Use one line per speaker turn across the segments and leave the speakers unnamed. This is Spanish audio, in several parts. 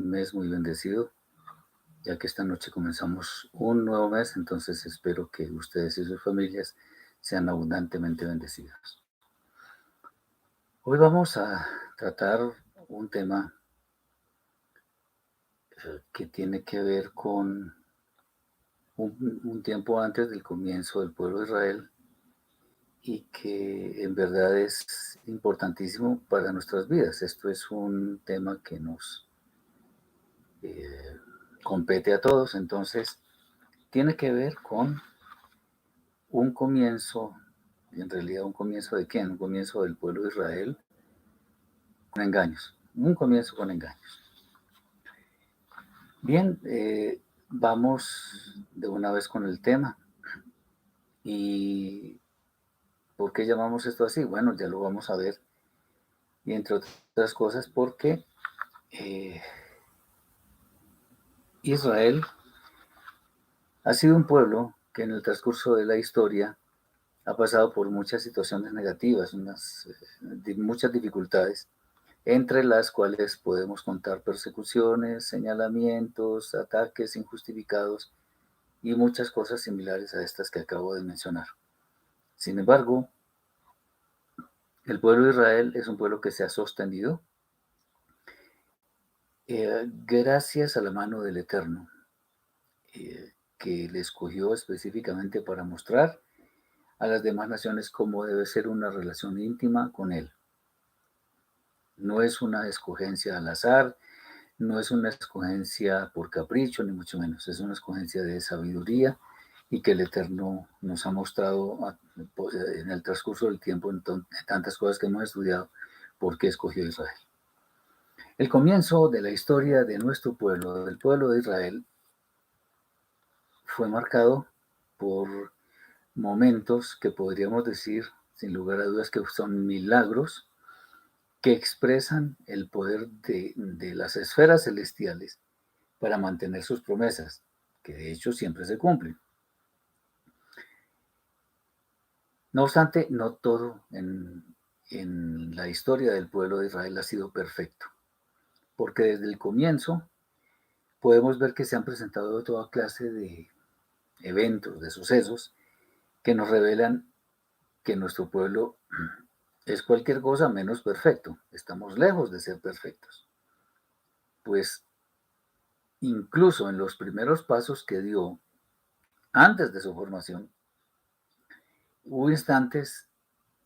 mes muy bendecido, ya que esta noche comenzamos un nuevo mes, entonces espero que ustedes y sus familias sean abundantemente bendecidos. Hoy vamos a tratar un tema que tiene que ver con un tiempo antes del comienzo del pueblo de Israel y que en verdad es importantísimo para nuestras vidas. Esto es un tema que nos eh, compete a todos, entonces tiene que ver con un comienzo, en realidad un comienzo de quién, un comienzo del pueblo de Israel con engaños, un comienzo con engaños. Bien, vamos de una vez con el tema. ¿Y por qué llamamos esto así? Bueno, ya lo vamos a ver. Y entre otras cosas porque eh, Israel ha sido un pueblo que en el transcurso de la historia ha pasado por muchas situaciones negativas, muchas dificultades, entre las cuales podemos contar persecuciones, señalamientos, ataques injustificados y muchas cosas similares a estas que acabo de mencionar. Sin embargo, el pueblo de Israel es un pueblo que se ha sostenido gracias a la mano del Eterno, que le escogió específicamente para mostrar a las demás naciones cómo debe ser una relación íntima con Él. No es una escogencia al azar, no es una escogencia por capricho, ni mucho menos. Es una escogencia de sabiduría y que el Eterno nos ha mostrado en el transcurso del tiempo, en tantas cosas que hemos estudiado, por qué escogió Israel. El comienzo de la historia de nuestro pueblo, del pueblo de Israel, fue marcado por momentos que podríamos decir, sin lugar a dudas, que son milagros que expresan el poder de las esferas celestiales para mantener sus promesas, que de hecho siempre se cumplen. No obstante, no todo en la historia del pueblo de Israel ha sido perfecto, porque desde el comienzo podemos ver que se han presentado toda clase de eventos, de sucesos, que nos revelan que nuestro pueblo es cualquier cosa menos perfecto. Estamos lejos de ser perfectos. Pues incluso en los primeros pasos que dio antes de su formación, hubo instantes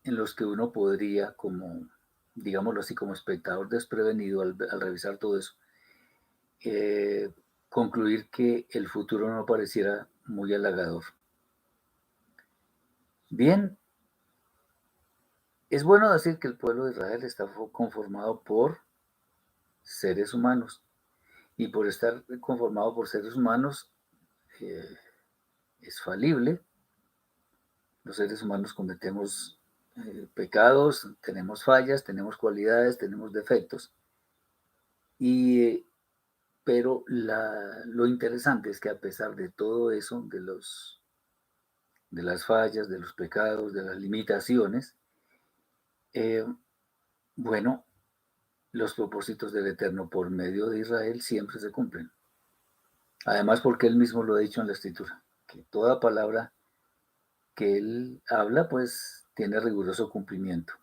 en los que uno podría, como, digámoslo así, como espectador desprevenido al revisar todo eso, eh, concluir que el futuro no pareciera muy halagador. Bien, es bueno decir que el pueblo de Israel está conformado por seres humanos y por estar conformado por seres humanos eh, es falible. Los seres humanos cometemos pecados, tenemos fallas, tenemos cualidades, tenemos defectos. Y Pero lo interesante es que a pesar de todo eso, de las fallas, de los pecados, de las limitaciones, eh, bueno, los propósitos del Eterno por medio de Israel siempre se cumplen. Además, porque Él mismo lo ha dicho en la Escritura, que toda palabra que Él habla, pues tiene riguroso cumplimiento.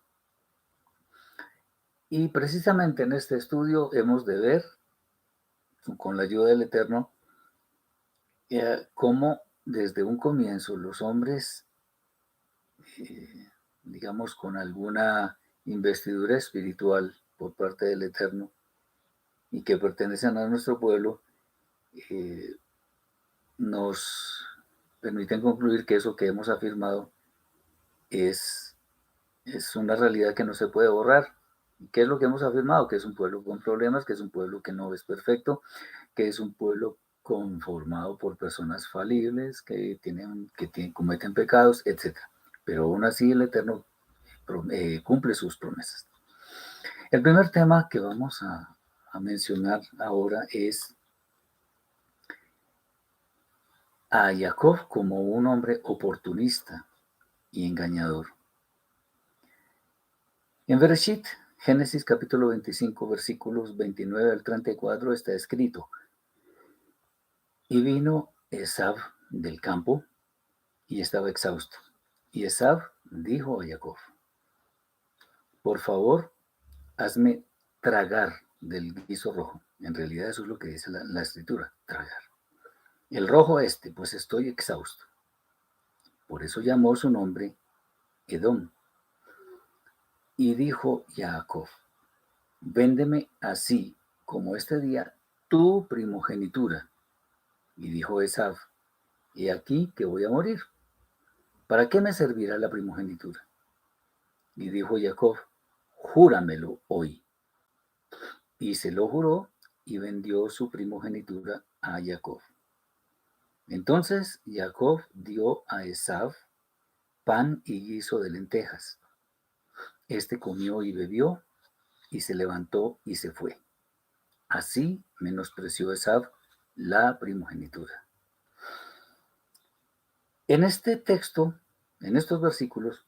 Y precisamente en este estudio hemos de ver, con la ayuda del Eterno, cómo desde un comienzo los hombres digamos, con alguna investidura espiritual por parte del Eterno y que pertenecen a nuestro pueblo, eh, nos permiten concluir que eso que hemos afirmado es, es una realidad que no se puede borrar. ¿Qué es lo que hemos afirmado? Que es un pueblo con problemas, que es un pueblo que no es perfecto, que es un pueblo conformado por personas falibles, cometen pecados, etc. Pero aún así el Eterno cumple sus promesas. El primer tema que vamos a mencionar ahora es a Jacob como un hombre oportunista y engañador. En Bereshit, Génesis capítulo 25, versículos 29 al 34 está escrito: Y vino Esav del campo y estaba exhausto. Y Esav dijo a Jacob: Por favor, hazme tragar del guiso rojo. En realidad eso es lo que dice la escritura, tragar. El rojo pues estoy exhausto. Por eso llamó su nombre Edom. Y dijo Jacob: Véndeme así como este día tu primogenitura. Y dijo Esav: He aquí que voy a morir. ¿Para qué me servirá la primogenitura? Y dijo Jacob: Júramelo hoy. Y se lo juró y vendió su primogenitura a Jacob. Entonces Jacob dio a Esav pan y guiso de lentejas. Este comió y bebió y se levantó y se fue. Así menospreció Esav la primogenitura. En este texto, en estos versículos,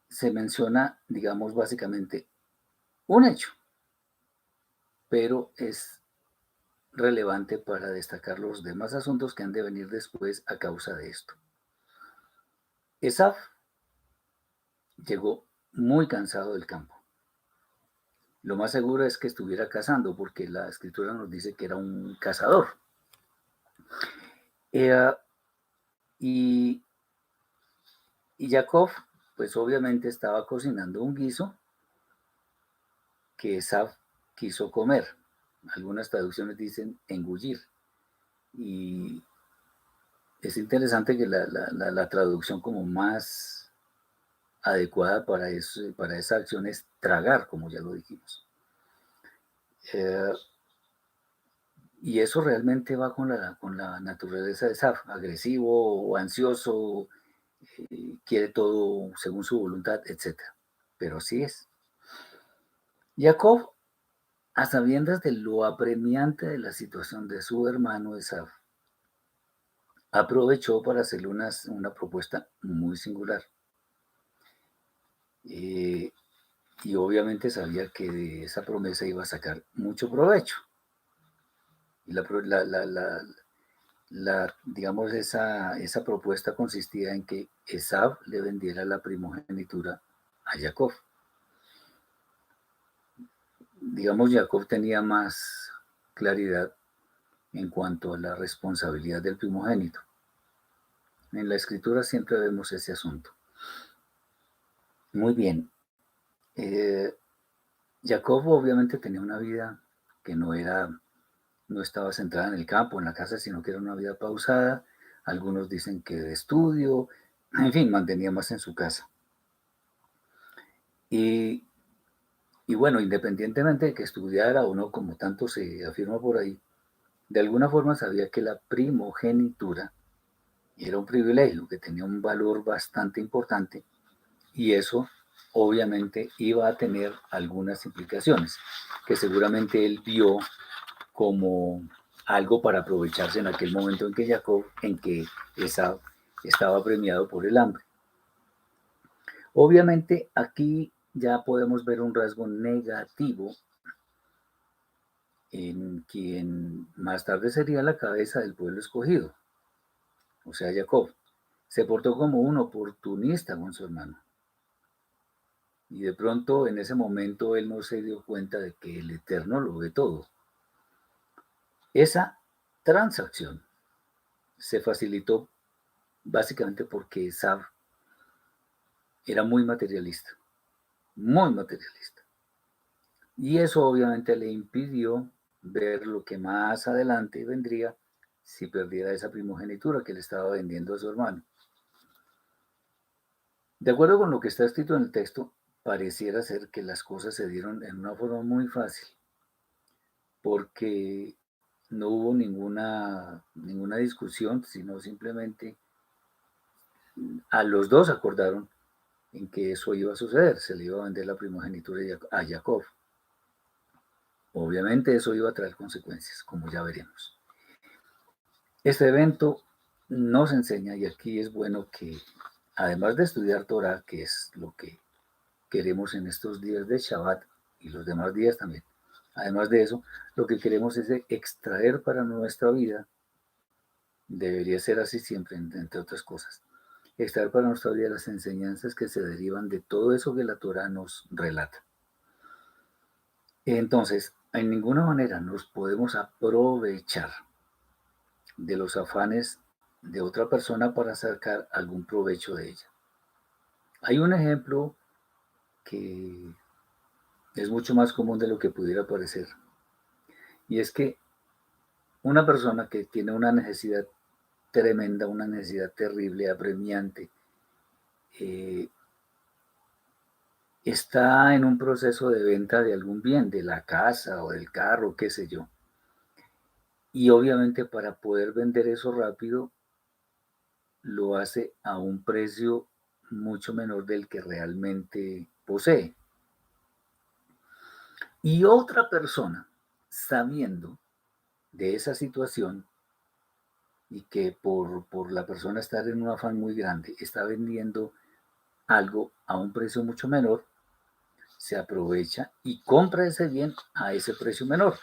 se menciona, digamos, básicamente un hecho, pero es relevante para destacar los demás asuntos que han de venir después a causa de esto. Esav llegó muy cansado del campo. Lo más seguro es que estuviera cazando, porque la escritura nos dice que era un cazador. Y Jacob, pues obviamente estaba cocinando un guiso que Esav quiso comer. Algunas traducciones dicen engullir. Y es interesante que la traducción como más adecuada para esa acción es tragar, como ya lo dijimos. Y eso realmente va con la naturaleza de Esav, agresivo o ansioso, quiere todo según su voluntad, etc. Pero así es. Jacob, a sabiendas de lo apremiante de la situación de su hermano Esav, aprovechó para hacerle una propuesta muy singular. Y obviamente sabía que de esa promesa iba a sacar mucho provecho. Y digamos, esa propuesta consistía en que Esav le vendiera la primogenitura a Jacob. Digamos, Jacob tenía más claridad en cuanto a la responsabilidad del primogénito. En la escritura siempre vemos ese asunto. Muy bien. Jacob obviamente tenía una vida que no estaba centrada en el campo, en la casa, sino que era una vida pausada. Algunos dicen que de estudio, en fin, mantenía más en su casa. Y bueno, independientemente de que estudiara o no, como tanto se afirma por ahí, de alguna forma sabía que la primogenitura era un privilegio, que tenía un valor bastante importante, y eso obviamente iba a tener algunas implicaciones que seguramente él vio como algo para aprovecharse en aquel momento en que Esaú estaba premiado por el hambre. Obviamente aquí ya podemos ver un rasgo negativo en quien más tarde sería la cabeza del pueblo escogido, o sea, Jacob. Se portó como un oportunista con su hermano. Y de pronto en ese momento él no se dio cuenta de que el Eterno lo ve todo. Esa transacción se facilitó básicamente porque Esaú era muy materialista, muy materialista. Y eso obviamente le impidió ver lo que más adelante vendría si perdiera esa primogenitura que le estaba vendiendo a su hermano. De acuerdo con lo que está escrito en el texto, pareciera ser que las cosas se dieron en una forma muy fácil, porque no hubo ninguna discusión, sino simplemente a los dos acordaron en que eso iba a suceder, se le iba a vender la primogenitura a Jacob. Obviamente eso iba a traer consecuencias, como ya veremos. Este evento nos enseña, y aquí es bueno que, además de estudiar Torah, que es lo que queremos en estos días de Shabbat y los demás días también. Además de eso, lo que queremos es extraer para nuestra vida, debería ser así siempre, entre otras cosas, extraer para nuestra vida las enseñanzas que se derivan de todo eso que la Torah nos relata. Entonces, en ninguna manera nos podemos aprovechar de los afanes de otra persona para sacar algún provecho de ella. Hay un ejemplo que es mucho más común de lo que pudiera parecer, y es que una persona que tiene una necesidad tremenda, una necesidad terrible, apremiante, eh, está en un proceso de venta de algún bien, de la casa o del carro, qué sé yo. Y obviamente para poder vender eso rápido, lo hace a un precio mucho menor del que realmente posee. Y otra persona, sabiendo de esa situación y que por la persona estar en un afán muy grande, está vendiendo algo a un precio mucho menor, se aprovecha y compra ese bien a ese precio menor.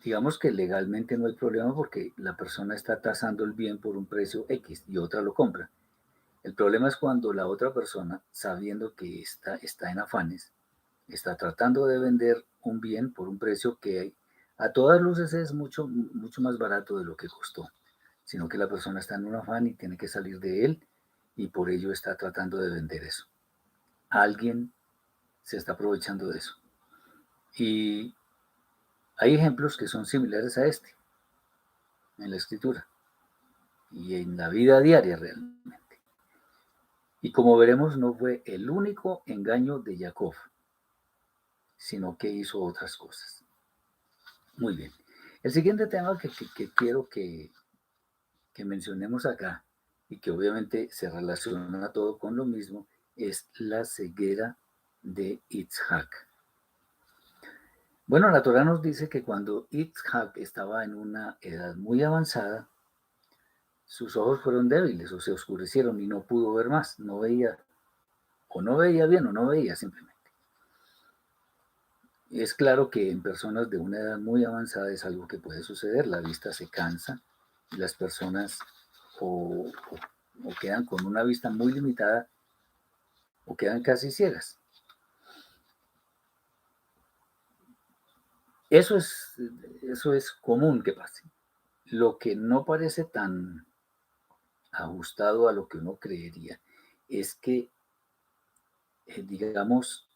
Digamos que legalmente no hay problema porque la persona está tasando el bien por un precio X y otra lo compra. El problema es cuando la otra persona, sabiendo que está en afanes, está tratando de vender un bien por un precio que a todas luces es mucho, mucho más barato de lo que costó, sino que la persona está en un afán y tiene que salir de él y por ello está tratando de vender eso. Alguien se está aprovechando de eso. Y hay ejemplos que son similares a este en la escritura y en la vida diaria realmente. Y como veremos, no fue el único engaño de Jacob, sino que hizo otras cosas. Muy bien. El siguiente tema que quiero que mencionemos acá, y que obviamente se relaciona todo con lo mismo, es la ceguera de Itzhak. Bueno, la Torah nos dice que cuando Itzhak estaba en una edad muy avanzada, sus ojos fueron débiles o se oscurecieron y no pudo ver más, no veía, o no veía bien o no veía simplemente. Es claro que en personas de una edad muy avanzada es algo que puede suceder, la vista se cansa y las personas o quedan con una vista muy limitada o quedan casi ciegas. Eso es, eso es común que pase. Lo que no parece tan ajustado a lo que uno creería es que, digamos,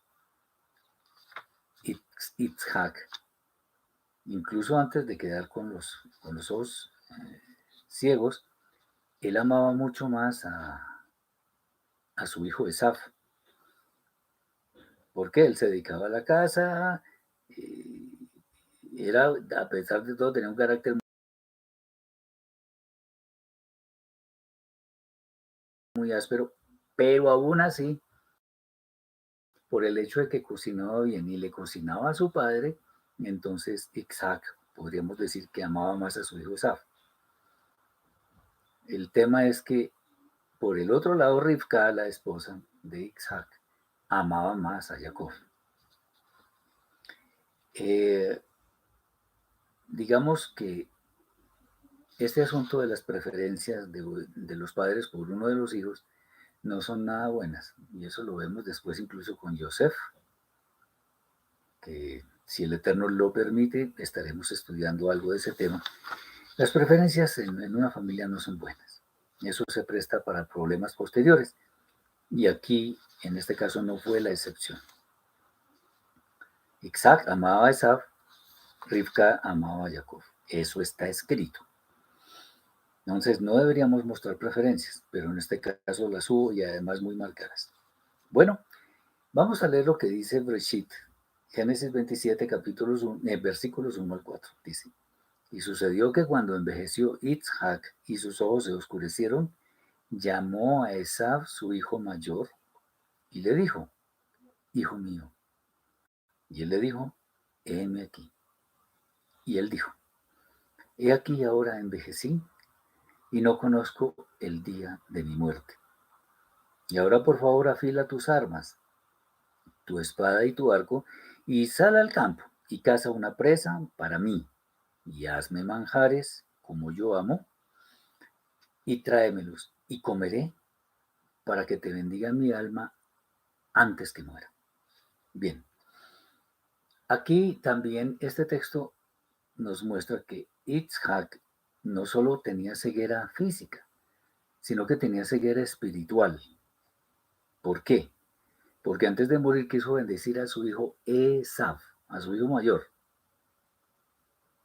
Itzhak, incluso antes de quedar con los ojos ciegos, él amaba mucho más a su hijo Esaf, porque él se dedicaba a la casa, eh, era, a pesar de todo, tenía un carácter muy áspero, pero aún así, por el hecho de que cocinaba bien y le cocinaba a su padre, entonces Isaac, podríamos decir que amaba más a su hijo Esaf. El tema es que, por el otro lado, Rivka, la esposa de Isaac, amaba más a Jacob. Eh, digamos que este asunto de las preferencias de los padres por uno de los hijos no son nada buenas. Y eso lo vemos después incluso con Yosef, que si el Eterno lo permite, estaremos estudiando algo de ese tema. Las preferencias en una familia no son buenas. Eso se presta para problemas posteriores. Y aquí, en este caso, no fue la excepción. Isaac amaba a Esaf, Rivka amaba a Jacob. Eso está escrito. Entonces, no deberíamos mostrar preferencias, pero en este caso las hubo y además muy marcadas. Bueno, vamos a leer lo que dice Breshit, Génesis 27, versículos 1 al 4. Dice, y sucedió que cuando envejeció Itzhak y sus ojos se oscurecieron, llamó a Esav, su hijo mayor, y le dijo, hijo mío. Y él le dijo, heme aquí. Y él dijo, he aquí ahora envejecí y no conozco el día de mi muerte. Y ahora por favor afila tus armas. tu espada y tu arco, y sal al campo y caza una presa para mí, y hazme manjares como yo amo, y tráemelos, y comeré para que te bendiga mi alma antes que muera. Bien, aquí también este texto nos muestra que Itzhak no solo tenía ceguera física, sino que tenía ceguera espiritual. ¿Por qué? Porque antes de morir quiso bendecir a su hijo Esav, a su hijo mayor.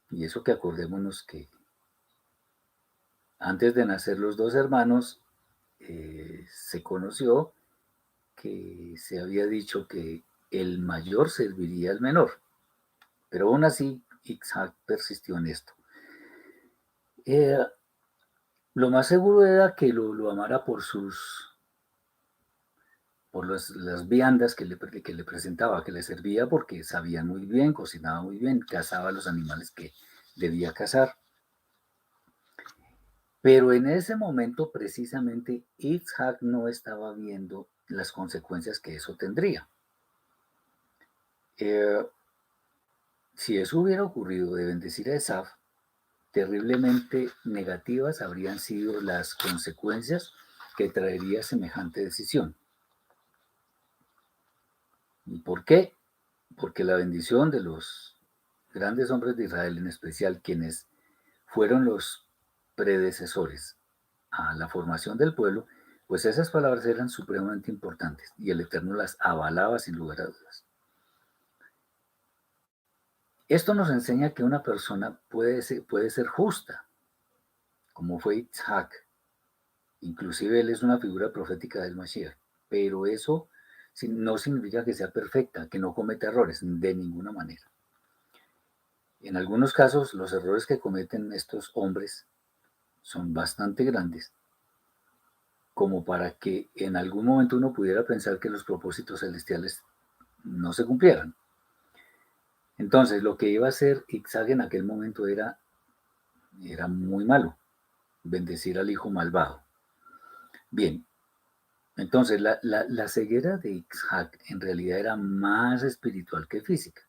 Y eso que acordémonos que antes de nacer los dos hermanos, se conoció que se había dicho que el mayor serviría al menor. Pero aún así, Isaac persistió en esto. Eh, lo más seguro era que lo amara por las viandas que le presentaba, que le servía, porque sabía muy bien, cocinaba muy bien, cazaba los animales que debía cazar. Pero en ese momento, precisamente, Isaac no estaba viendo las consecuencias que eso tendría. Eh, si eso hubiera ocurrido de bendecir a Esav, terriblemente negativas habrían sido las consecuencias que traería semejante decisión. ¿Y por qué? Porque la bendición de los grandes hombres de Israel, en especial quienes fueron los predecesores a la formación del pueblo, pues esas palabras eran supremamente importantes y el Eterno las avalaba sin lugar a dudas. Esto nos enseña que una persona puede ser justa, como fue Isaac. Inclusive él es una figura profética del Mashiach, pero eso no significa que sea perfecta, que no cometa errores, de ninguna manera. En algunos casos, los errores que cometen estos hombres son bastante grandes, como para que en algún momento uno pudiera pensar que los propósitos celestiales no se cumplieran. Entonces, lo que iba a hacer Isaac en aquel momento era muy malo, bendecir al hijo malvado. Bien, entonces la ceguera de Isaac en realidad era más espiritual que física,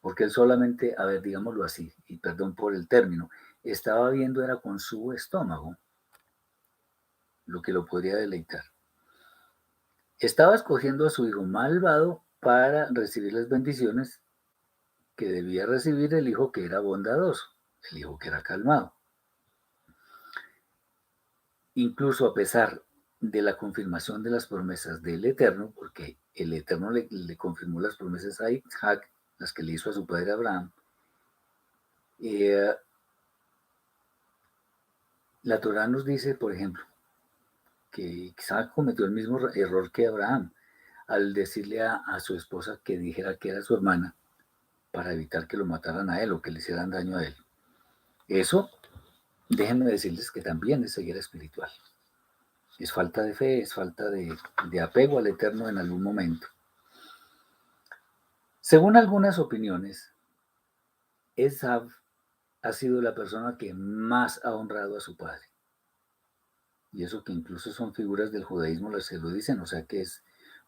porque él solamente, a ver, digámoslo así, y perdón por el término, estaba viendo era con su estómago lo que lo podría deleitar. Estaba escogiendo a su hijo malvado para recibir las bendiciones que debía recibir el hijo que era bondadoso, el hijo que era calmado. Incluso a pesar de la confirmación de las promesas del Eterno, porque el Eterno le confirmó las promesas a Isaac, las que le hizo a su padre Abraham, eh, la Torá nos dice, por ejemplo, que Isaac cometió el mismo error que Abraham al decirle a su esposa que dijera que era su hermana para evitar que lo mataran a él o que le hicieran daño a él. Eso, déjenme decirles que también es ceguera espiritual. Es falta de fe, es falta de apego al Eterno en algún momento. Según algunas opiniones, Esav ha sido la persona que más ha honrado a su padre. Y eso que incluso son figuras del judaísmo las que lo dicen, o sea que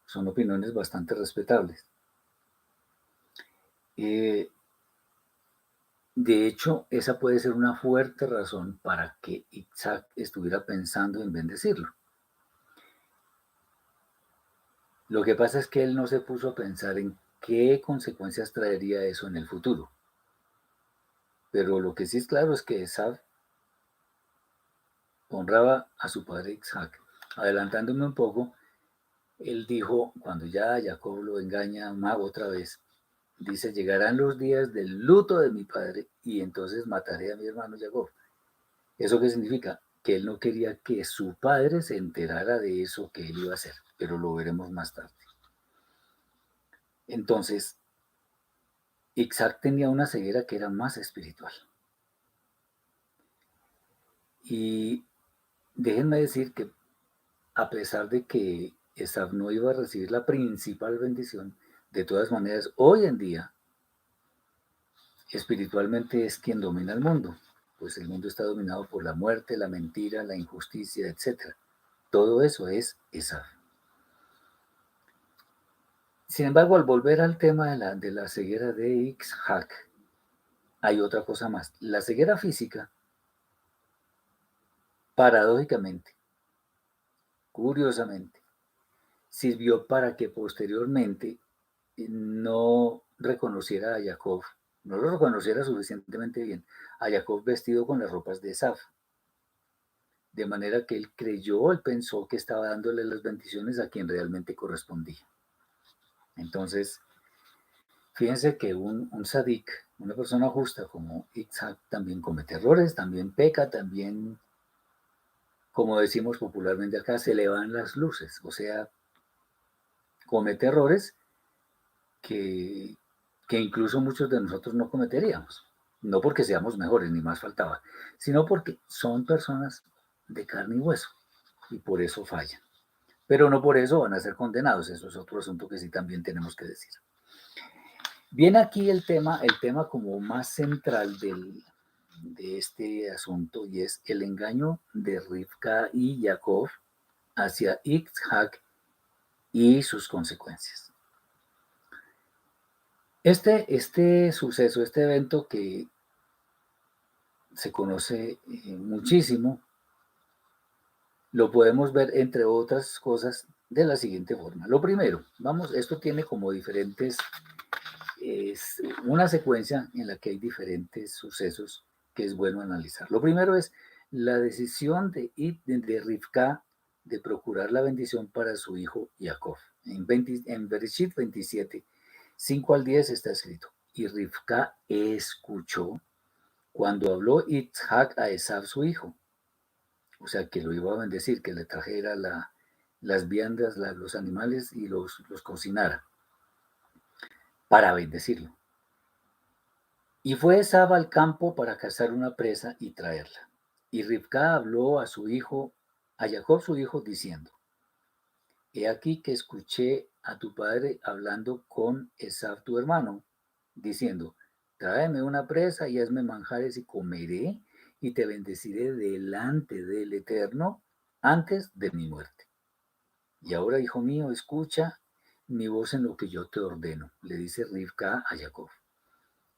son opiniones bastante respetables. Eh, de hecho, esa puede ser una fuerte razón para que Isaac estuviera pensando en bendecirlo. Lo que pasa es que él no se puso a pensar en qué consecuencias traería eso en el futuro. Pero lo que sí es claro es que Esav honraba a su padre Isaac. Adelantándome un poco, él dijo, cuando ya Jacob lo engaña otra vez, dice, llegarán los días del luto de mi padre y entonces mataré a mi hermano Jacob. ¿Eso qué significa? Que él no quería que su padre se enterara de eso que él iba a hacer, pero lo veremos más tarde. Entonces, Isaac tenía una ceguera que era más espiritual. Y déjenme decir que a pesar de que Esav no iba a recibir la principal bendición, de todas maneras, hoy en día, espiritualmente es quien domina el mundo, pues el mundo está dominado por la muerte, la mentira, la injusticia, etc. Todo eso es Esav. Sin embargo, al volver al tema de la ceguera de Itzhak, hay otra cosa más. La ceguera física, paradójicamente, curiosamente, sirvió para que posteriormente no reconociera a Jacob, no lo reconociera suficientemente bien, a Jacob vestido con las ropas de Esaf. De manera que él pensó que estaba dándole las bendiciones a quien realmente correspondía. Entonces, fíjense que un sadik, una persona justa como Itzhak, también comete errores, también peca, también, como decimos popularmente acá, se le van las luces, o sea, comete errores que, que incluso muchos de nosotros no cometeríamos. No porque seamos mejores, ni más faltaba, sino porque son personas de carne y hueso y por eso fallan. Pero no por eso van a ser condenados, eso es otro asunto que sí también tenemos que decir. Viene aquí el tema como más central de este asunto y es el engaño de Rivka y Jacob hacia Itzhak y sus consecuencias. Este suceso, este evento que se conoce muchísimo, lo podemos ver entre otras cosas de la siguiente forma. Lo primero, esto tiene como diferentes, es una secuencia en la que hay diferentes sucesos que es bueno analizar. Lo primero es la decisión de Rivka de procurar la bendición para su hijo Jacob. En Bereshit 27, 5 al 10 está escrito, y Rivka escuchó cuando habló Itzhak a Esav su hijo, o sea que lo iba a bendecir, que le trajera las viandas, los animales y los cocinara para bendecirlo. Y fue Esav al campo para cazar una presa y traerla. Y Rivka habló a su hijo, a Jacob su hijo, diciendo, he aquí que escuché a tu padre hablando con Esav tu hermano, diciendo, tráeme una presa y hazme manjares y comeré y te bendeciré delante del Eterno antes de mi muerte. Y ahora, hijo mío, escucha mi voz en lo que yo te ordeno, le dice Rivka a Jacob.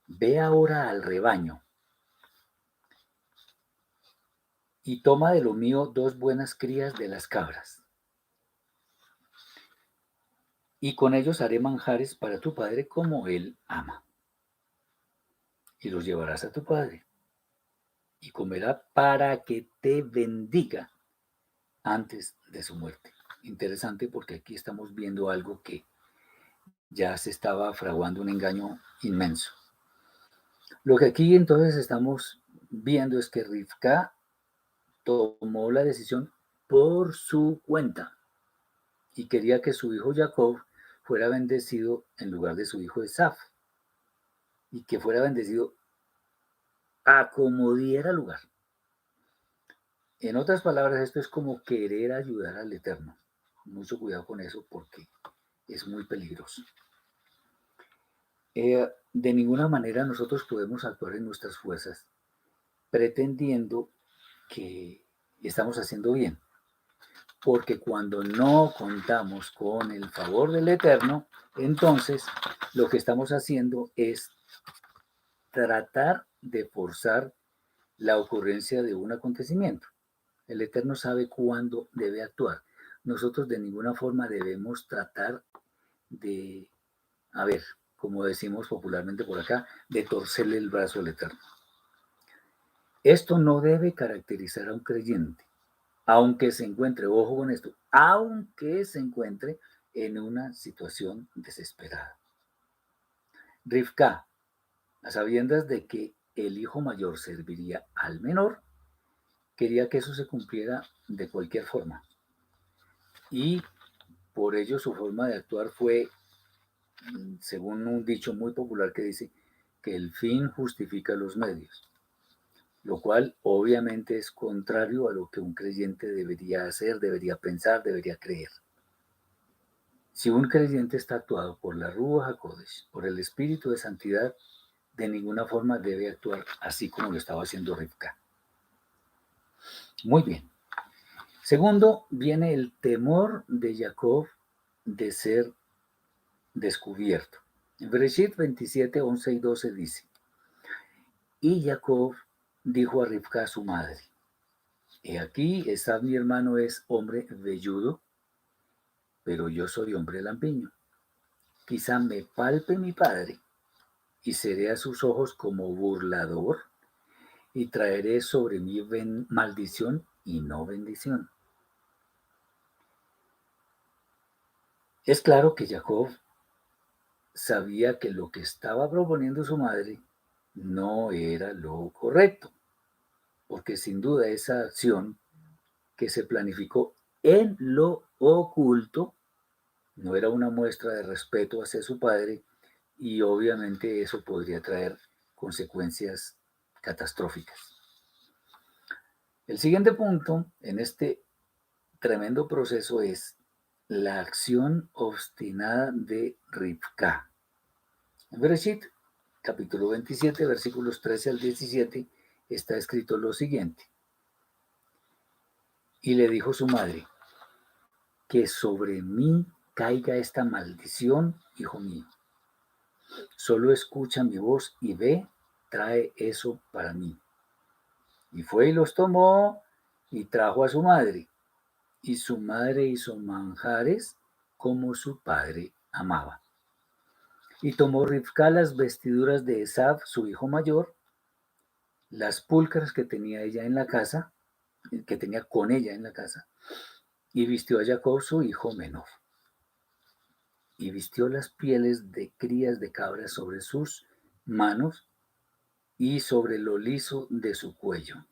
Ve ahora al rebaño y toma de lo mío 2 buenas crías de las cabras, y con ellos haré manjares para tu padre como él ama. Y los llevarás a tu padre, y comerá para que te bendiga antes de su muerte. Interesante porque aquí estamos viendo algo que ya se estaba fraguando un engaño inmenso. Lo que aquí entonces estamos viendo es que Rivka tomó la decisión por su cuenta y quería que su hijo Jacob fuera bendecido en lugar de su hijo Esaf y que fuera bendecido a como diera lugar. En otras palabras, esto es como querer ayudar al Eterno. Mucho cuidado con eso porque es muy peligroso. De ninguna manera nosotros podemos actuar en nuestras fuerzas pretendiendo que estamos haciendo bien, porque cuando no contamos con el favor del Eterno, entonces lo que estamos haciendo es tratar de forzar la ocurrencia de un acontecimiento. El Eterno sabe cuándo debe actuar. Nosotros de ninguna forma debemos tratar de, a ver, como decimos popularmente por acá, de torcerle el brazo al Eterno. Esto no debe caracterizar a un creyente, aunque se encuentre, ojo con esto, aunque se encuentre en una situación desesperada. Rivka, a sabiendas de que el hijo mayor serviría al menor, quería que eso se cumpliera de cualquier forma. Y por ello su forma de actuar fue, según un dicho muy popular que dice, que el fin justifica los medios, lo cual obviamente es contrario a lo que un creyente debería hacer, debería pensar, debería creer. Si un creyente está actuado por la Ruach HaKodesh, por el Espíritu de Santidad, de ninguna forma debe actuar así como lo estaba haciendo Rivka. Muy bien. Segundo, viene el temor de Jacob de ser descubierto. En Bereshit 27, 11 y 12 dice: Y Jacob dijo a Rivka su madre: He aquí, Esaú mi hermano es hombre velludo, pero yo soy hombre lampiño. Quizá me palpe mi padre, y seré a sus ojos como burlador, y traeré sobre mí maldición y no bendición. Es claro que Jacob sabía que lo que estaba proponiendo su madre no era lo correcto, porque sin duda esa acción que se planificó en lo oculto no era una muestra de respeto hacia su padre, y obviamente eso podría traer consecuencias catastróficas. El siguiente punto en este tremendo proceso es la acción obstinada de Rivka. En Bereshit, capítulo 27, versículos 13 al 17, está escrito lo siguiente: Y le dijo su madre: Que sobre mí caiga esta maldición, hijo mío. Solo escucha mi voz y ve, trae eso para mí. Y fue y los tomó y trajo a su madre. Y su madre hizo manjares como su padre amaba. Y tomó Rivka las vestiduras de Esaú, su hijo mayor, las púlcaras que tenía ella en la casa, que tenía con ella en la casa, y vistió a Jacob, su hijo menor. Y vistió las pieles de crías de cabras sobre sus manos y sobre lo liso de su cuello.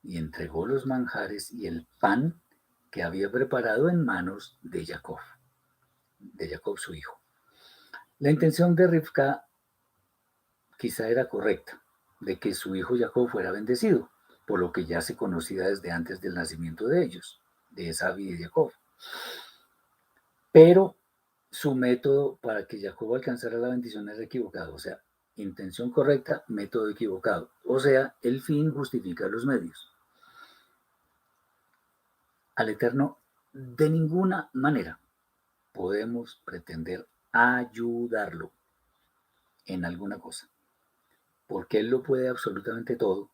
Y entregó los manjares y el pan que había preparado en manos de Jacob su hijo. La intención de Rivka quizá era correcta, de que su hijo Jacob fuera bendecido, por lo que ya se conocía desde antes del nacimiento de ellos, de Esaú y de Jacob. Pero su método para que Jacob alcanzara la bendición era equivocado, o sea, intención correcta, método equivocado, o sea, el fin justifica los medios. Al Eterno, de ninguna manera podemos pretender ayudarlo en alguna cosa, porque Él lo puede absolutamente todo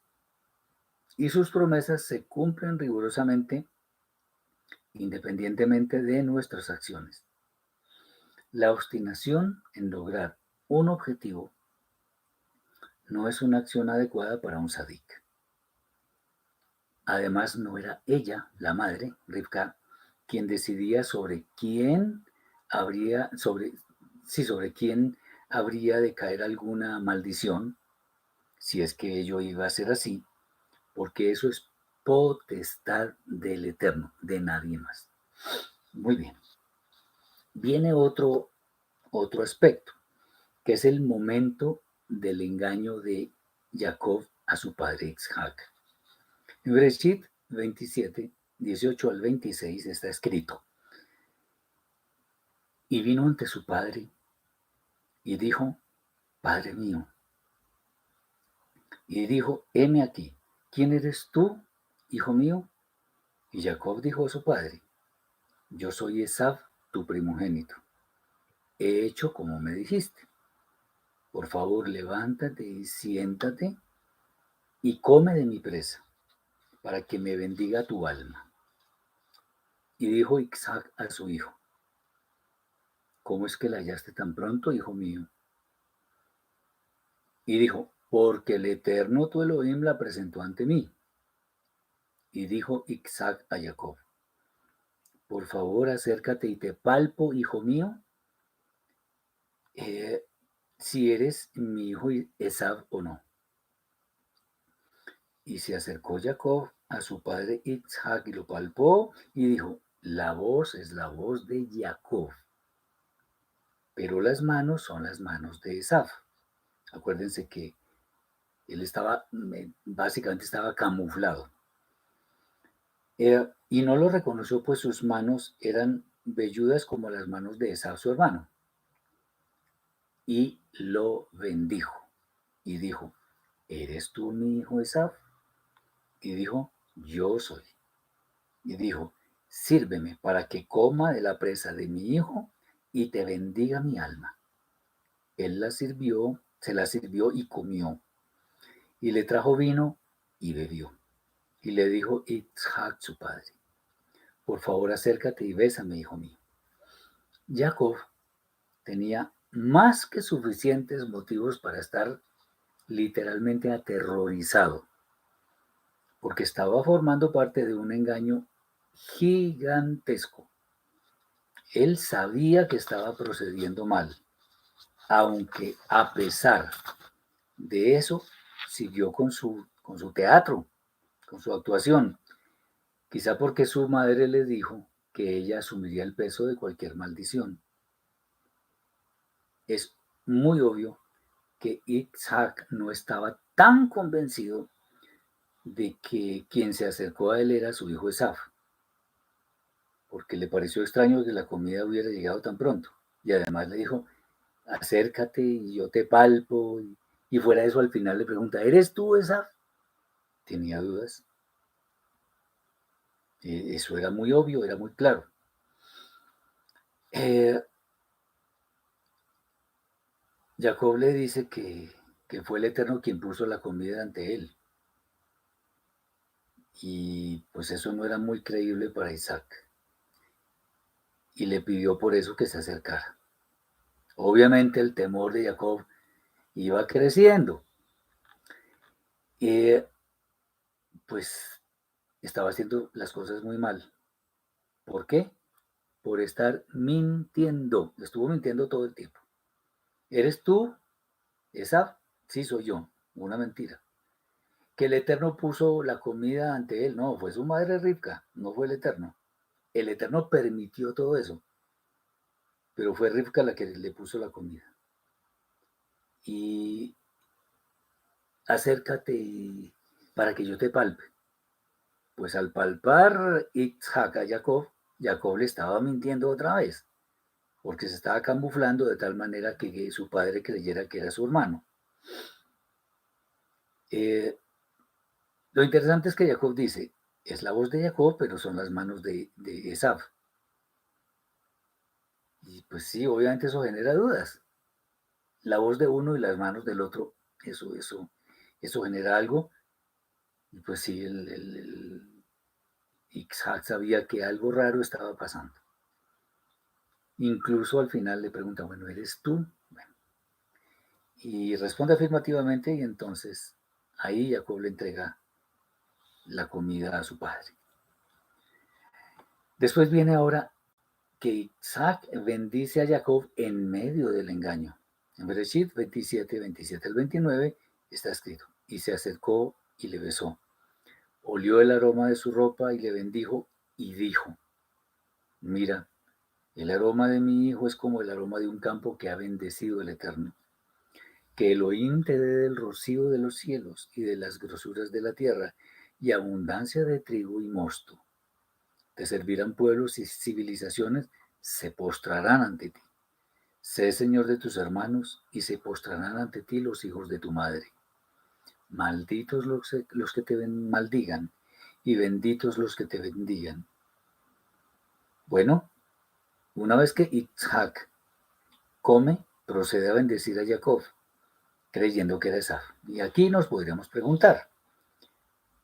y sus promesas se cumplen rigurosamente independientemente de nuestras acciones. La obstinación en lograr un objetivo no es una acción adecuada para un sadik. Además, no era ella, la madre, Rivka, quien decidía sobre quién sobre quién habría de caer alguna maldición, si es que ello iba a ser así, porque eso es potestad del Eterno, de nadie más. Muy bien. Viene otro aspecto, que es el momento del engaño de Jacob a su padre Isaac. En Bereshit 27, 18 al 26 está escrito: Y vino ante su padre y dijo: Padre mío. Y dijo: Heme aquí, ¿quién eres tú, hijo mío? Y Jacob dijo a su padre: Yo soy Esaú, tu primogénito. He hecho como me dijiste. Por favor, levántate y siéntate y come de mi presa, para que me bendiga tu alma. Y dijo Isaac a su hijo: ¿Cómo es que la hallaste tan pronto, hijo mío? Y dijo: Porque el Eterno tu Elohim la presentó ante mí. Y dijo Isaac a Jacob: Por favor, acércate y te palpo, hijo mío, eh, si eres mi hijo Esaú o no. Y se acercó Jacob a su padre Isaac y lo palpó y dijo: La voz es la voz de Jacob, pero las manos son las manos de Esaú. Acuérdense que él básicamente estaba camuflado. Y no lo reconoció, pues sus manos eran velludas como las manos de Esaú, su hermano. Y lo bendijo. Y dijo: ¿Eres tú mi hijo Esaú? Y dijo: Yo soy. Y dijo: Sírveme para que coma de la presa de mi hijo y te bendiga mi alma. Él se la sirvió y comió, y le trajo vino y bebió. Y le dijo Isaac su padre, por favor acércate y bésame, hijo mío. Jacob tenía más que suficientes motivos para estar literalmente aterrorizado, porque estaba formando parte de un engaño gigantesco. Él sabía que estaba procediendo mal, aunque a pesar de eso siguió con su teatro, con su actuación, quizá porque su madre le dijo que ella asumiría el peso de cualquier maldición. Es muy obvio que Isaac no estaba tan convencido de que quien se acercó a él era su hijo Esaf, porque le pareció extraño que la comida hubiera llegado tan pronto. Y además le dijo, acércate y yo te palpo. Y fuera de eso, al final le pregunta, ¿eres tú Esaf? Tenía dudas. Eso era muy obvio, era muy claro. Eh, Jacob le dice que fue el Eterno quien puso la comida ante él. Y pues eso no era muy creíble para Isaac. Y le pidió por eso que se acercara. Obviamente el temor de Jacob iba creciendo. Y pues estaba haciendo las cosas muy mal. ¿Por qué? Por estar mintiendo. Estuvo mintiendo todo el tiempo. ¿Eres tú, Esaf? Sí, soy yo. Una mentira. Que el Eterno puso la comida ante él. No, fue su madre Rivka, no fue el Eterno. El Eterno permitió todo eso, pero fue Rivka la que le puso la comida. Y acércate para que yo te palpe. Pues al palpar Isaac a Jacob, Jacob le estaba mintiendo otra vez, porque se estaba camuflando de tal manera que su padre creyera que era su hermano. Eh, lo interesante es que Jacob dice, es la voz de Jacob, pero son las manos de Esaf. Y pues sí, obviamente eso genera dudas. La voz de uno y las manos del otro, eso genera algo. Y pues sí, Isaac sabía que algo raro estaba pasando. Incluso al final le pregunta, bueno, ¿eres tú? Bueno, y responde afirmativamente y entonces ahí Jacob le entrega la comida a su padre. Después viene ahora que Isaac bendice a Jacob en medio del engaño. En Bereshit 27, 27 al 29 está escrito, y se acercó y le besó. Olió el aroma de su ropa y le bendijo y dijo, mira, el aroma de mi hijo es como el aroma de un campo que ha bendecido el Eterno. Que Elohim te dé del rocío de los cielos y de las grosuras de la tierra y abundancia de trigo y mosto. Te servirán pueblos y civilizaciones, se postrarán ante ti. Sé señor de tus hermanos y se postrarán ante ti los hijos de tu madre. Malditos los que te maldigan y benditos los que te bendigan. Bueno, una vez que Isaac come, procede a bendecir a Jacob, creyendo que era Esaf. Y aquí nos podríamos preguntar,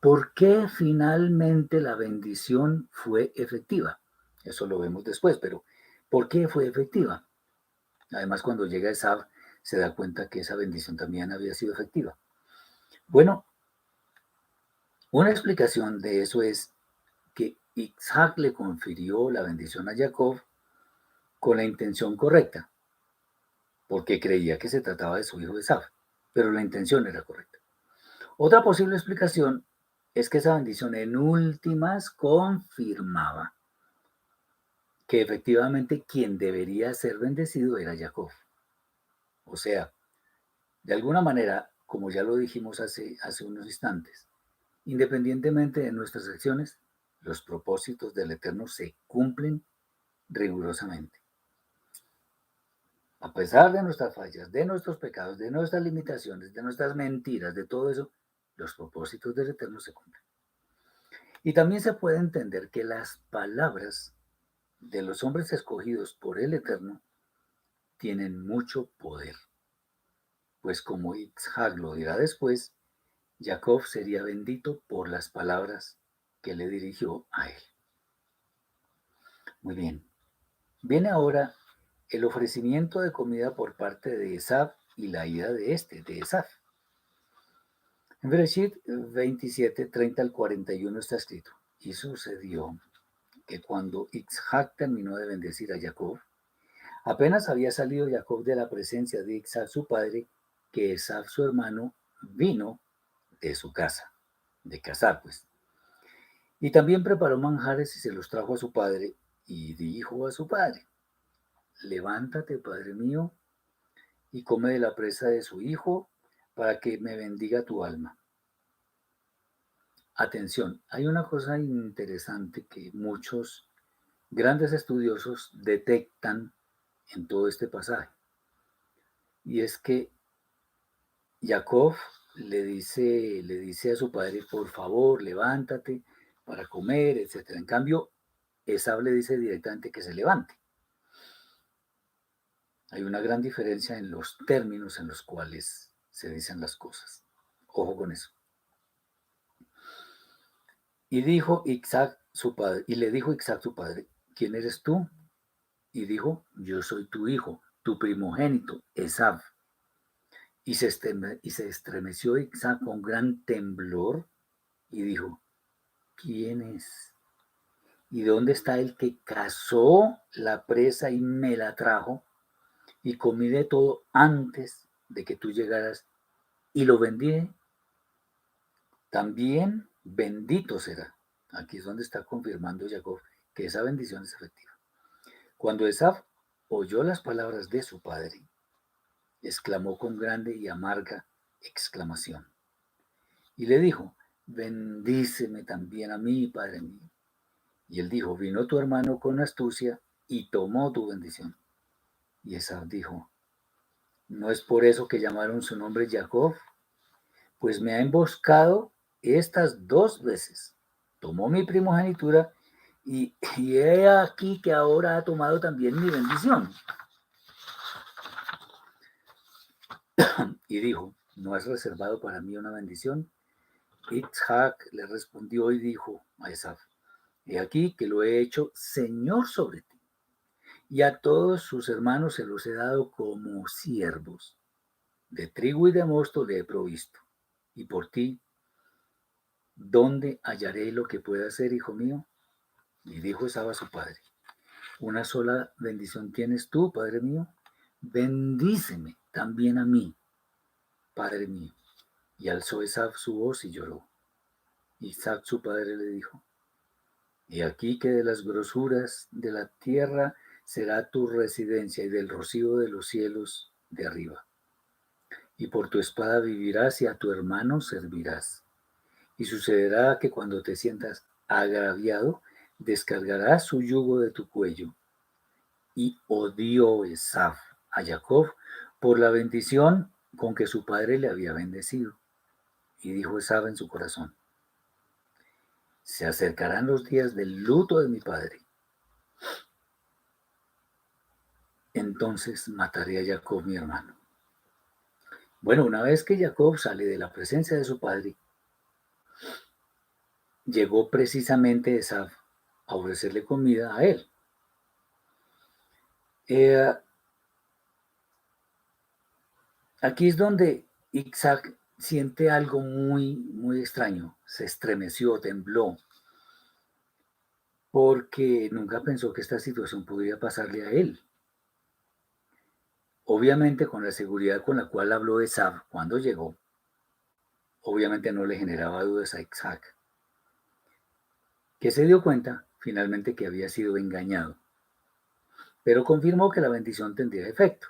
¿por qué finalmente la bendición fue efectiva? Eso lo vemos después, pero ¿por qué fue efectiva? Además, cuando llega Esaf, se da cuenta que esa bendición también había sido efectiva. Bueno, una explicación de eso es que Isaac le confirió la bendición a Jacob con la intención correcta, porque creía que se trataba de su hijo Esaf, pero la intención era correcta. Otra posible explicación es que esa bendición en últimas confirmaba que efectivamente quien debería ser bendecido era Jacob. O sea, de alguna manera, como ya lo dijimos hace unos instantes, independientemente de nuestras acciones, los propósitos del Eterno se cumplen rigurosamente. A pesar de nuestras fallas, de nuestros pecados, de nuestras limitaciones, de nuestras mentiras, de todo eso, los propósitos del Eterno se cumplen. Y también se puede entender que las palabras de los hombres escogidos por el Eterno tienen mucho poder, pues como Isaac lo dirá después, Jacob sería bendito por las palabras que le dirigió a él. Muy bien. Viene ahora el ofrecimiento de comida por parte de Esaf y la ira de Esaf. En Bereshit 27, 30 al 41 está escrito: y sucedió que cuando Isaac terminó de bendecir a Jacob, apenas había salido Jacob de la presencia de Isaac su padre, que Esaf su hermano vino de su casa, de cazar pues. Y también preparó manjares y se los trajo a su padre, y dijo a su padre: levántate, padre mío, y come de la presa de su hijo, para que me bendiga tu alma. Atención, hay una cosa interesante que muchos grandes estudiosos detectan en todo este pasaje, y es que Jacob le dice a su padre: por favor, levántate para comer, etc. En cambio, Esaú le dice directamente que se levante. Hay una gran diferencia en los términos en los cuales se dicen las cosas. Ojo con eso. Y dijo Isaac su padre, y le dijo Isaac su padre: ¿quién eres tú? Y dijo: yo soy tu hijo, tu primogénito, Esaú. Y se estremeció Isaac con gran temblor y dijo: ¿quién es? ¿Y dónde está el que cazó la presa y me la trajo? Y comí de todo antes de que tú llegaras y lo vendí. También bendito será. Aquí es donde está confirmando Jacob que esa bendición es efectiva. Cuando Esaf oyó las palabras de su padre, exclamó con grande y amarga exclamación. Y le dijo: bendíceme también a mí, padre mío. Y él dijo: vino tu hermano con astucia y tomó tu bendición. Y Esaf dijo: ¿no es por eso que llamaron su nombre Jacob? Pues me ha emboscado estas 2 veces. Tomó mi primogenitura y he aquí que ahora ha tomado también mi bendición. Y dijo: ¿no has reservado para mí una bendición? Isaac le respondió y dijo a Esaf: he aquí que lo he hecho señor sobre ti, y a todos sus hermanos se los he dado como siervos. De trigo y de mosto le he provisto. Y por ti, ¿dónde hallaré lo que pueda hacer, hijo mío? Y dijo Esaf a su padre: una sola bendición tienes tú, padre mío. Bendíceme también a mí, padre mío. Y alzó Esaf su voz y lloró. Isaac su padre le dijo: he aquí que de las grosuras de la tierra será tu residencia, y del rocío de los cielos de arriba. Y por tu espada vivirás y a tu hermano servirás. Y sucederá que cuando te sientas agraviado, descargarás su yugo de tu cuello. Y odió Esaf a Jacob por la bendición con que su padre le había bendecido. Y dijo Esaf en su corazón: se acercarán los días del luto de mi padre. Entonces mataré a Jacob mi hermano. Bueno, una vez que Jacob sale de la presencia de su padre, llegó precisamente Esaf a ofrecerle comida a él. Eh, Aquí es donde Isaac siente algo muy, muy extraño. Se estremeció, tembló, porque nunca pensó que esta situación podría pasarle a él. Obviamente, con la seguridad con la cual habló Esaf cuando llegó, obviamente no le generaba dudas a Isaac, que se dio cuenta finalmente que había sido engañado, pero confirmó que la bendición tendría efecto.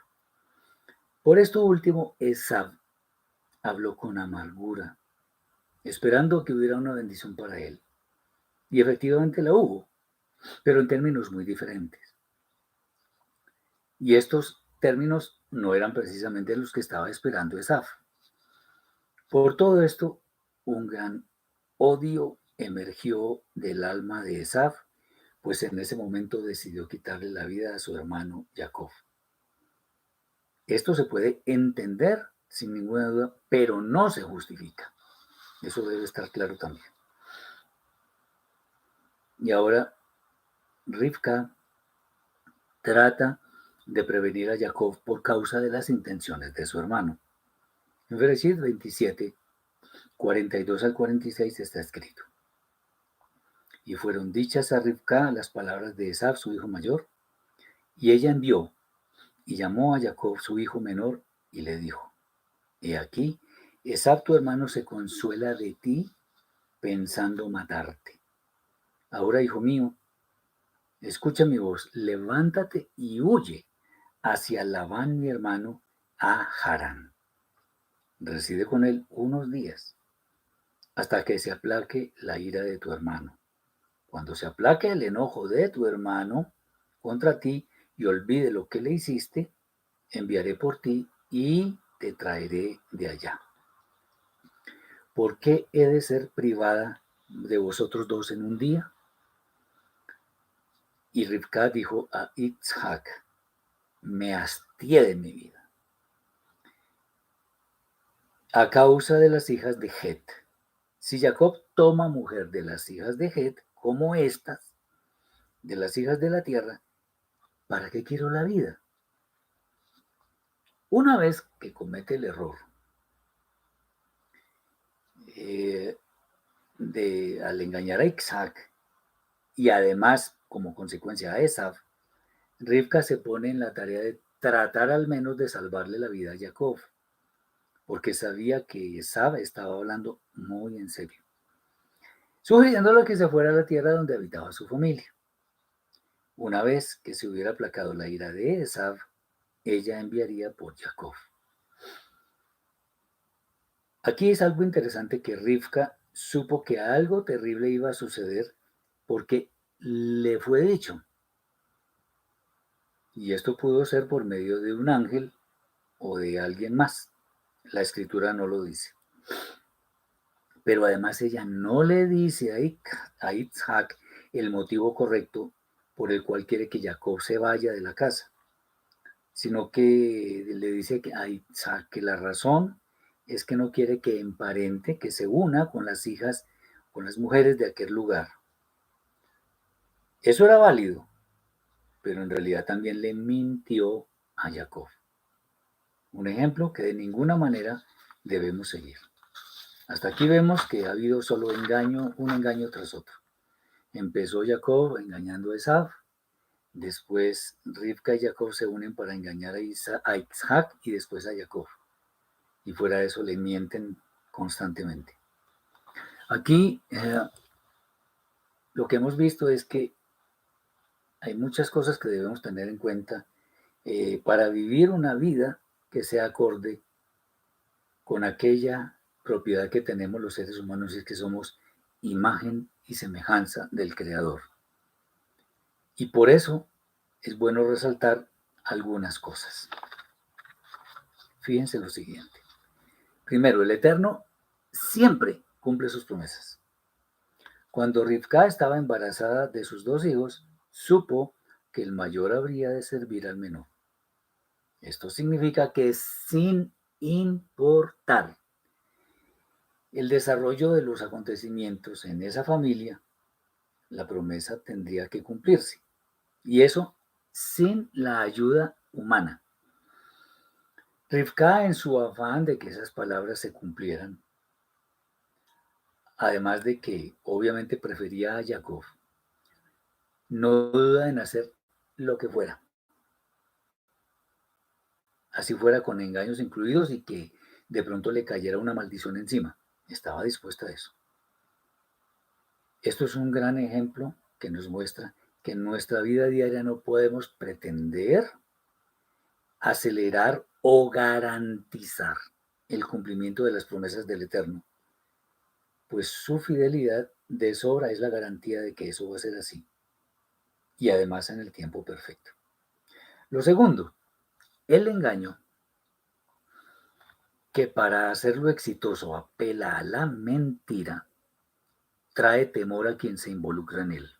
Por esto último, Esaf habló con amargura, esperando que hubiera una bendición para él. Y efectivamente la hubo, pero en términos muy diferentes. Y estos términos no eran precisamente los que estaba esperando Esaf. Por todo esto, un gran odio emergió del alma de Esaf, pues en ese momento decidió quitarle la vida a su hermano Jacob. Esto se puede entender sin ninguna duda, pero no se justifica. Eso debe estar claro también. Y ahora Rivka trata de prevenir a Jacob por causa de las intenciones de su hermano. En Bereshit 27, 42 al 46 está escrito: y fueron dichas a Rivka las palabras de Esaf, su hijo mayor, y ella envió y llamó a Jacob, su hijo menor, y le dijo: he aquí, Esaf tu hermano se consuela de ti pensando matarte. Ahora, hijo mío, escucha mi voz, levántate y huye hacia Labán mi hermano a Harán. Reside con él unos días hasta que se aplaque la ira de tu hermano. Cuando se aplaque el enojo de tu hermano contra ti y olvide lo que le hiciste, enviaré por ti y te traeré de allá. ¿Por qué he de ser privada de vosotros dos en un día? Y Rivka dijo a Isaac: me hastié de mi vida a causa de las hijas de Het. Si Jacob toma mujer de las hijas de Het, como estas, de las hijas de la tierra, ¿para qué quiero la vida? Una vez que comete el error eh, al engañar a Isaac y además como consecuencia a Esav, Rivka se pone en la tarea de tratar al menos de salvarle la vida a Jacob, porque sabía que Esav estaba hablando muy en serio, sugiriéndole que se fuera a la tierra donde habitaba su familia. Una vez que se hubiera aplacado la ira de Esav, ella enviaría por Jacob. Aquí es algo interesante que Rivka supo que algo terrible iba a suceder porque le fue dicho. Y esto pudo ser por medio de un ángel o de alguien más. La escritura no lo dice. Pero además ella no le dice a Isaac el motivo correcto por el cual quiere que Jacob se vaya de la casa, sino que le dice a Isaac que la razón es que no quiere que emparente, que se una con las hijas, con las mujeres de aquel lugar. Eso era válido, pero en realidad también le mintió a Jacob. Un ejemplo que de ninguna manera debemos seguir. Hasta aquí vemos que ha habido solo engaño, un engaño tras otro. Empezó Jacob engañando a Esav, después Rivka y Jacob se unen para engañar a Isaac y después a Jacob. Y fuera de eso le mienten constantemente. Aquí lo que hemos visto es que hay muchas cosas que debemos tener en cuenta para vivir una vida que sea acorde con aquella propiedad que tenemos los seres humanos, y es que somos imagen y semejanza del Creador. Y por eso es bueno resaltar algunas cosas. Fíjense lo siguiente. Primero, el Eterno siempre cumple sus promesas. Cuando Rivka estaba embarazada de sus dos hijos, supo que el mayor habría de servir al menor. Esto significa que sin importar el desarrollo de los acontecimientos en esa familia, la promesa tendría que cumplirse. Y eso sin la ayuda humana. Rivka, en su afán de que esas palabras se cumplieran, además de que obviamente prefería a Jacob, no duda en hacer lo que fuera, así fuera con engaños incluidos y que de pronto le cayera una maldición encima. Estaba dispuesta a eso. Esto es un gran ejemplo que nos muestra que en nuestra vida diaria no podemos pretender acelerar o garantizar el cumplimiento de las promesas del Eterno, pues su fidelidad de sobra es la garantía de que eso va a ser así, y además en el tiempo perfecto. Lo segundo, el engaño, que para hacerlo exitoso apela a la mentira, trae temor a quien se involucra en él.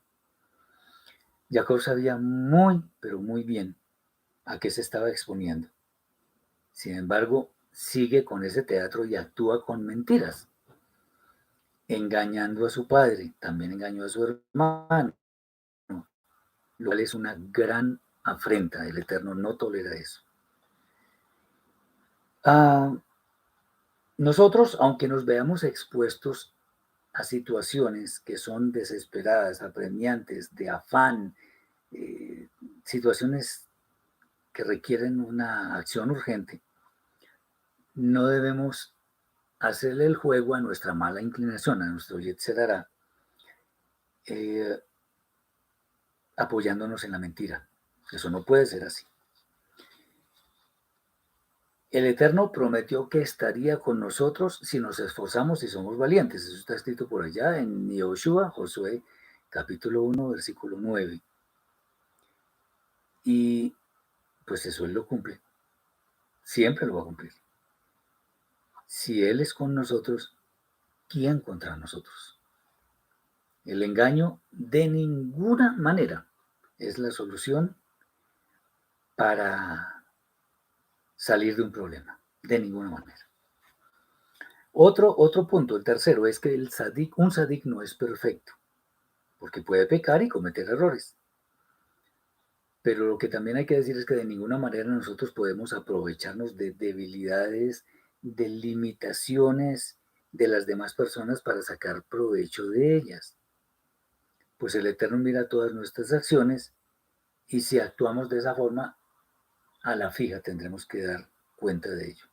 Jacob sabía muy, pero muy bien a qué se estaba exponiendo. Sin embargo, sigue con ese teatro y actúa con mentiras, engañando a su padre, también engañó a su hermano, lo cual es una gran afrenta. El Eterno no tolera eso. Ah, nosotros, aunque nos veamos expuestos a situaciones que son desesperadas, apremiantes, de afán, eh, situaciones que requieren una acción urgente, no debemos hacerle el juego a nuestra mala inclinación, a nuestro Yetzer Hará, eh, apoyándonos en la mentira. Eso no puede ser así. El Eterno prometió que estaría con nosotros si nos esforzamos y somos valientes. Eso está escrito por allá en Yehoshua, Josué, capítulo 1, versículo 9. Y pues eso Él lo cumple. Siempre lo va a cumplir. Si Él es con nosotros, ¿quién contra nosotros? El engaño de ninguna manera es la solución para salir de un problema. De ninguna manera. Otro punto, el tercero, es que un sadik no es perfecto, porque puede pecar y cometer errores. Pero lo que también hay que decir es que de ninguna manera nosotros podemos aprovecharnos de debilidades, de limitaciones de las demás personas para sacar provecho de ellas. Pues el Eterno mira todas nuestras acciones y si actuamos de esa forma, a la fija tendremos que dar cuenta de ello.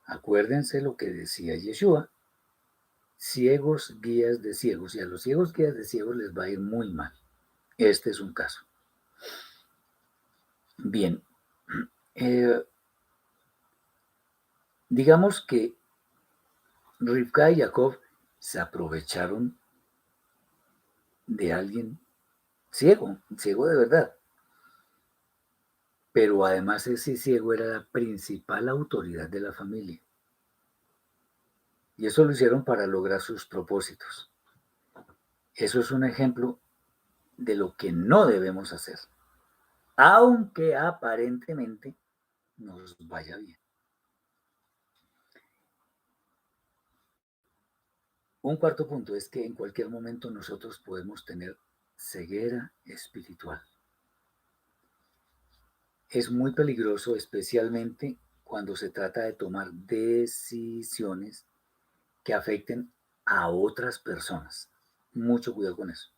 Acuérdense lo que decía Yeshua: ciegos guías de ciegos, y a los ciegos guías de ciegos les va a ir muy mal. Este es un caso. Bien, digamos que Rivka y Jacob se aprovecharon de alguien ciego, ciego de verdad, pero además ese ciego era la principal autoridad de la familia, y eso lo hicieron para lograr sus propósitos. Eso es un ejemplo de lo que no debemos hacer, aunque aparentemente nos vaya bien. Un cuarto punto es que en cualquier momento nosotros podemos tener ceguera espiritual. Es muy peligroso, especialmente cuando se trata de tomar decisiones que afecten a otras personas. Mucho cuidado con eso.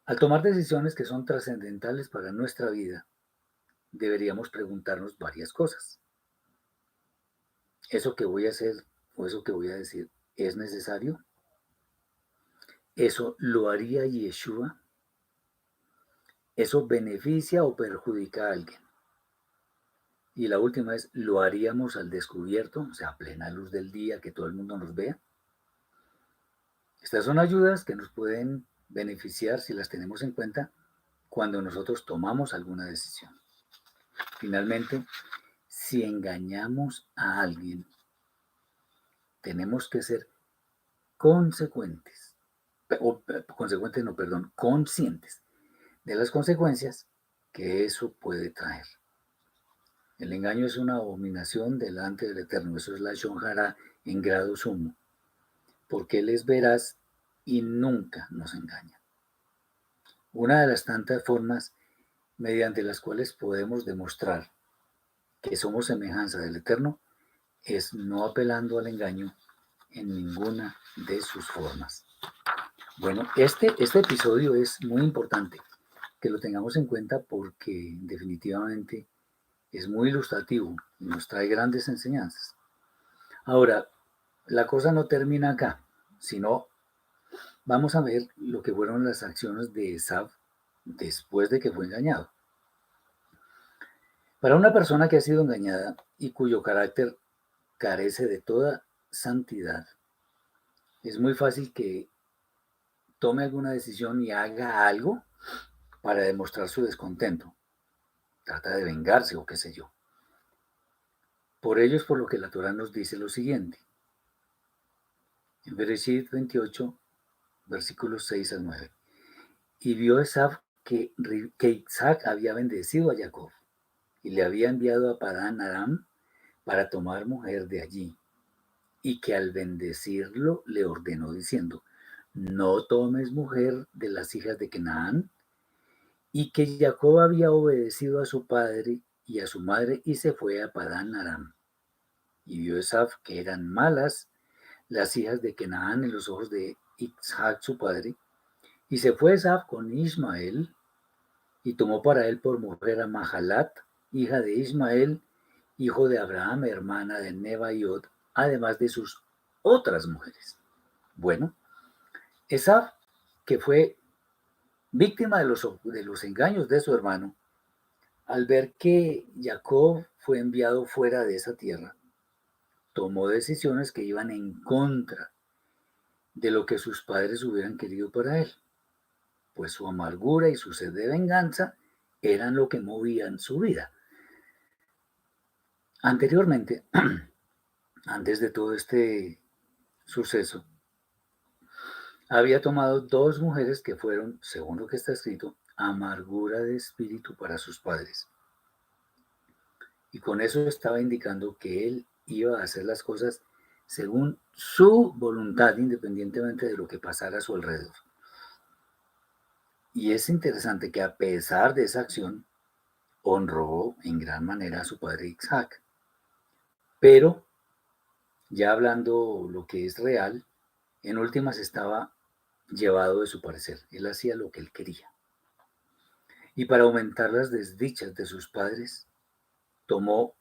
Al tomar decisiones que son trascendentales para nuestra vida, deberíamos preguntarnos varias cosas. ¿Eso que voy a hacer o eso que voy a decir es necesario? ¿Eso lo haría Yeshua? ¿Eso beneficia o perjudica a alguien? Y la última es, ¿lo haríamos al descubierto, o sea, a plena luz del día, que todo el mundo nos vea? Estas son ayudas que nos pueden beneficiar si las tenemos en cuenta cuando nosotros tomamos alguna decisión. Finalmente, si engañamos a alguien, tenemos que ser consecuentes, consecuentes no, perdón, conscientes de las consecuencias que eso puede traer. El engaño es una abominación delante del Eterno, eso es la Shon Hara en grado sumo, porque Él es veraz y nunca nos engaña. Una de las tantas formas mediante las cuales podemos demostrar que somos semejanza del Eterno es no apelando al engaño en ninguna de sus formas. Bueno, este episodio es muy importante que lo tengamos en cuenta porque definitivamente es muy ilustrativo y nos trae grandes enseñanzas. Ahora, la cosa no termina acá, sino vamos a ver lo que fueron las acciones de Esav después de que fue engañado. Para una persona que ha sido engañada y cuyo carácter carece de toda santidad, es muy fácil que tome alguna decisión y haga algo para demostrar su descontento. Trata de vengarse o qué sé yo. Por ello es por lo que la Torá nos dice lo siguiente. En Bereshit 28, versículos 6 al 9. Y vio Esav que Isaac había bendecido a Jacob y le había enviado a Padán Aram para tomar mujer de allí, y que al bendecirlo le ordenó diciendo: no tomes mujer de las hijas de Canaán, y que Jacob había obedecido a su padre y a su madre y se fue a Padán Aram. Y vio Esaf que eran malas las hijas de Canaán en los ojos de Isaac su padre, y se fue Esaf con Ismael y tomó para él por mujer a Mahalat, hija de Ismael, hijo de Abraham, hermana de Nebaiot, además de sus otras mujeres. Bueno, Esaf, que fue víctima de los engaños de su hermano, al ver que Jacob fue enviado fuera de esa tierra, tomó decisiones que iban en contra de lo que sus padres hubieran querido para él, pues su amargura y su sed de venganza eran lo que movían su vida. Anteriormente, antes de todo este suceso, había tomado dos mujeres que fueron, según lo que está escrito, amargura de espíritu para sus padres. Y con eso estaba indicando que él iba a hacer las cosas según su voluntad, independientemente de lo que pasara a su alrededor. Y es interesante que a pesar de esa acción, honró en gran manera a su padre Isaac. Pero, ya hablando lo que es real, en últimas estaba llevado de su parecer. Él hacía lo que él quería. Y para aumentar las desdichas de sus padres, tomó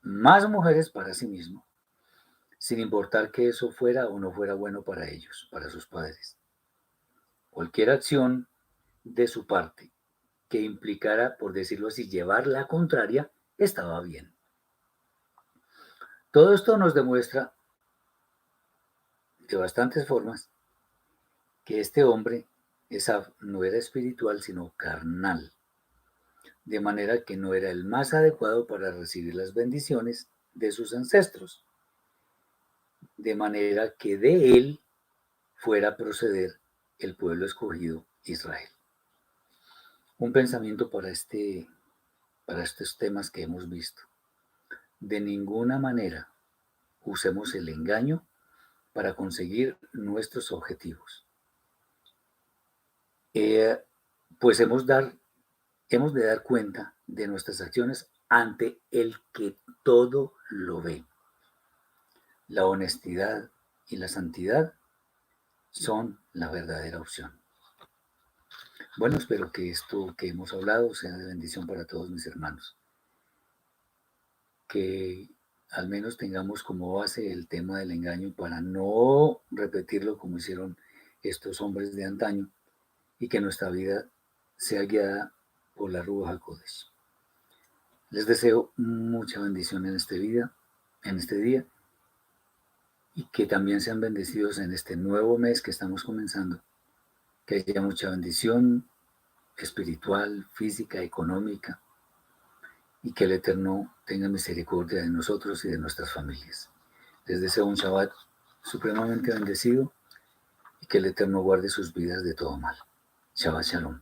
más mujeres para sí mismo, sin importar que eso fuera o no fuera bueno para ellos, para sus padres. Cualquier acción de su parte que implicara, por decirlo así, llevar la contraria, estaba bien. Todo esto nos demuestra de bastantes formas que este hombre no era espiritual, sino carnal, de manera que no era el más adecuado para recibir las bendiciones de sus ancestros, de manera que de él fuera a proceder el pueblo escogido Israel. Un pensamiento para estos temas que hemos visto. De ninguna manera usemos el engaño para conseguir nuestros objetivos. Pues hemos de dar cuenta de nuestras acciones ante el que todo lo ve. La honestidad y la santidad son la verdadera opción. Bueno, espero que esto que hemos hablado sea de bendición para todos mis hermanos. Que al menos tengamos como base el tema del engaño para no repetirlo como hicieron estos hombres de antaño, y que nuestra vida sea guiada por la Ruach HaKodesh. Les deseo mucha bendición en este día, y que también sean bendecidos en este nuevo mes que estamos comenzando. Que haya mucha bendición espiritual, física, económica, y que el Eterno tenga misericordia de nosotros y de nuestras familias. Les deseo un Shabbat supremamente bendecido y que el Eterno guarde sus vidas de todo mal. Shabbat Shalom.